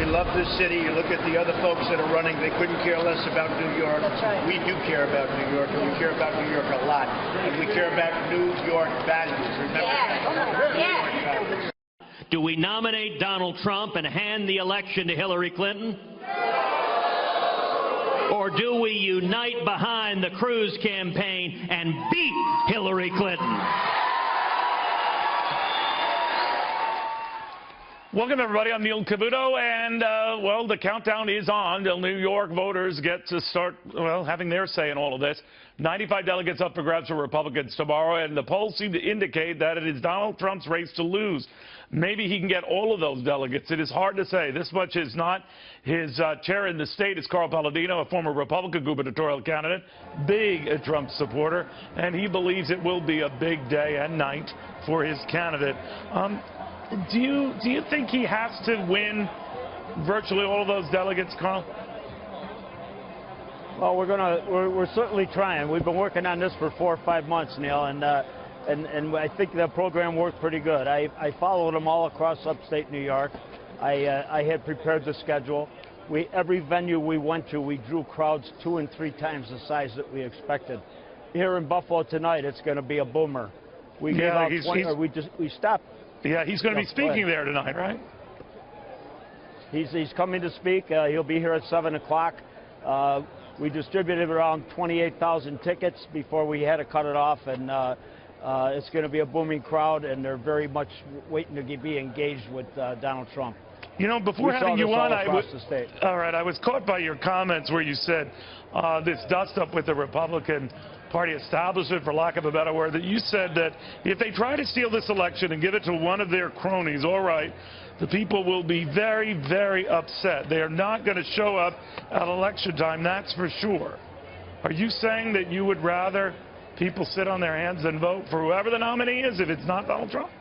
We love this city. You look at the other folks that are running, they couldn't care less about New York. That's right. We do care about New York, and we care about New York a lot. And we care about New York values. Remember that. Yes. Do we nominate Donald Trump and hand the election to Hillary Clinton? Or do we unite behind the Cruz campaign and beat Hillary Clinton? Welcome, everybody. I'm Neil Cavuto, and, well, the countdown is on till New York voters get to start, well, having their say in all of this. 95 delegates up for grabs for Republicans tomorrow, and the polls seem to indicate that it is Donald Trump's race to lose. Maybe he can get all of those delegates. It is hard to say. This much is not. His chair in the state is Paladino, a former Republican gubernatorial candidate, big Trump supporter, and he believes it will be a big day and night for his candidate. Do you think he has to win virtually all of those delegates, Carl? Well, we're certainly trying. We've been working on this for 4 or 5 months, Neil, and I think the program worked pretty good. I followed them all across upstate New York. I had prepared the schedule. Every venue we went to, we drew crowds 2 and 3 times the size that we expected. Here in Buffalo tonight, it's going to be a boomer. We stopped. Yeah, he's going to be speaking there tonight, right? He's coming to speak. He'll be here at 7 o'clock. We distributed around 28,000 tickets before we had to cut it off, and it's going to be a booming crowd, and they're very much waiting to be engaged with Donald Trump. You know, before having you on, I was caught by your comments where you said this dust-up with the Republican Party establishment, for lack of a better word, that you said that if they try to steal this election and give it to one of their cronies, all right, the people will be very, very upset. They are not going to show up at election time, that's for sure. Are you saying that you would rather people sit on their hands and vote for whoever the nominee is if it's not Donald Trump?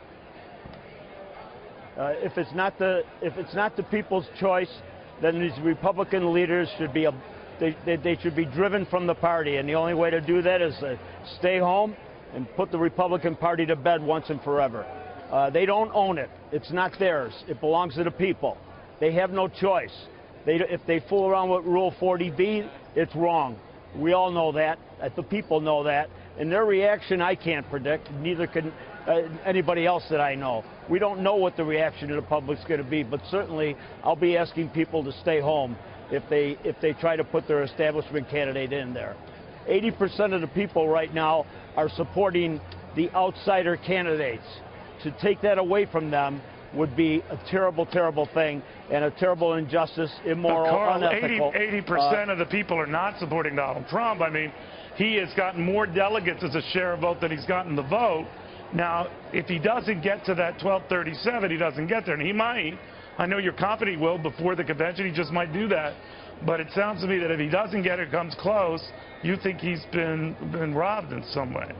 If it's not the people's choice, then these Republican leaders should be they should be driven from the party, and the only way to do that is to stay home and put the Republican Party to bed once and forever. They don't own it. It's not theirs. It belongs to the people. They have no choice. If they fool around with Rule 40B, it's wrong. We all know that. The people know that. And their reaction I can't predict. Neither can anybody else that I know. We don't know what the reaction of the public's going to be, but certainly I'll be asking people to stay home if they try to put their establishment candidate in there. 80% of the people right now are supporting the outsider candidates. To take that away from them would be a terrible, terrible thing, and a terrible injustice, immoral, Carl, unethical. 80% of the people are not supporting Donald Trump. I mean, he has gotten more delegates as a share of vote than he's gotten the vote. Now, if he doesn't get to that 1237, he doesn't get there, and he might. I know you're confident he will before the convention. He just might do that. But it sounds to me that if he doesn't get it, comes close, you think he's been robbed in some way.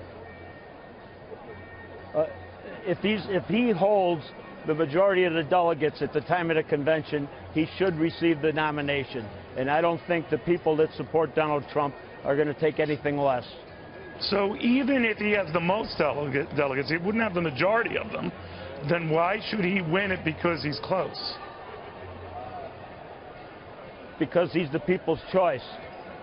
If he holds the majority of the delegates at the time of the convention, he should receive the nomination. And I don't think the people that support Donald Trump are going to take anything less. So even if he has the most delegates, he wouldn't have the majority of them, then why should he win it because he's close? Because he's the people's choice.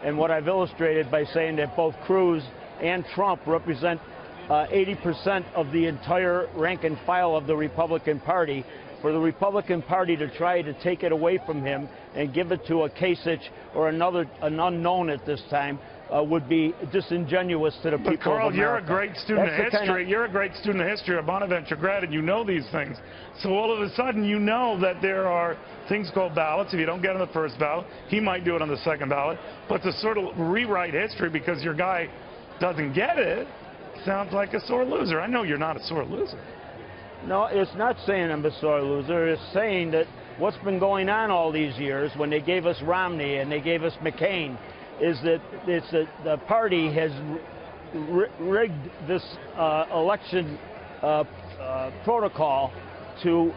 And what I've illustrated by saying that both Cruz and Trump represent 80% of the entire rank and file of the Republican Party. For the Republican Party to try to take it away from him and give it to a Kasich or an unknown at this time would be disingenuous to the people of America. Carl, you're a great student of history. You're a great student of history, a Bonaventure grad, and you know these things. So all of a sudden, you know that there are things called ballots. If you don't get on the first ballot, he might do it on the second ballot. But to sort of rewrite history because your guy doesn't get it sounds like a sore loser. I know you're not a sore loser. No, it's not saying I'm a sore loser. It's saying that what's been going on all these years when they gave us Romney and they gave us McCain is that the party has rigged this election protocol to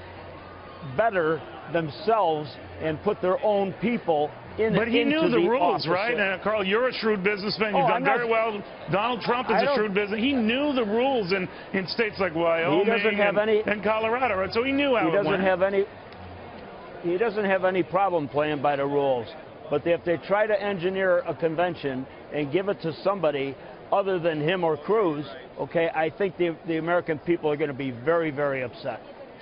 better themselves and put their own people into But he knew the rules, office. right? And Carl, you're a shrewd businessman. You've done very well. Donald Trump is a shrewd businessman. He knew the rules in states like Wyoming and Colorado, right? So he knew how it went. he doesn't have any problem playing by the rules. But if they try to engineer a convention and give it to somebody other than him or Cruz, okay, I think the American people are going to be very, very upset.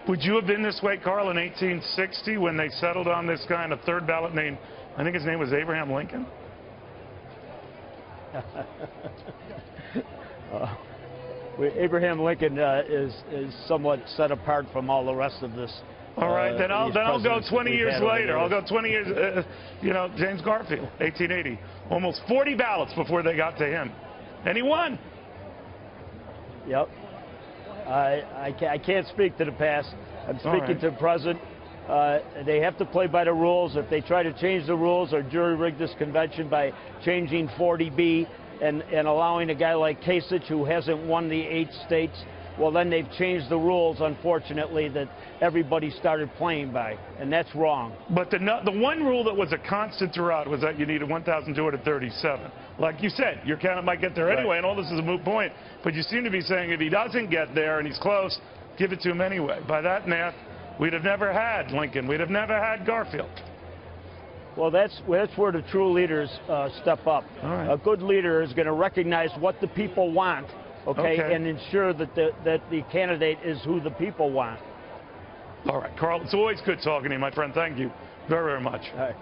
Would you have been this way, Carl, in 1860 when they settled on this guy on a third ballot named, I think his name was Abraham Lincoln? Abraham Lincoln is somewhat set apart from all the rest of this. All right, then I'll go 20 years later. I'll go 20 years, James Garfield, 1880. Almost 40 ballots before they got to him. And he won. Yep. I can't speak to the past. I'm speaking to the present. They have to play by the rules. If they try to change the rules or jury rig this convention by changing 40B and allowing a guy like Kasich, who hasn't won the 8 states, well, then they've changed the rules, unfortunately, that everybody started playing by, and that's wrong. But the one rule that was a constant throughout was that you needed 1,237. Like you said, your candidate might get there anyway, and all this is a moot point. But you seem to be saying if he doesn't get there and he's close, give it to him anyway. By that math, we'd have never had Lincoln. We'd have never had Garfield. Well, that's where the true leaders step up. Right. A good leader is going to recognize what the people want, okay, and ensure that the candidate is who the people want. All right, Carl, it's always good talking to you, my friend. Thank you very, very much. All right.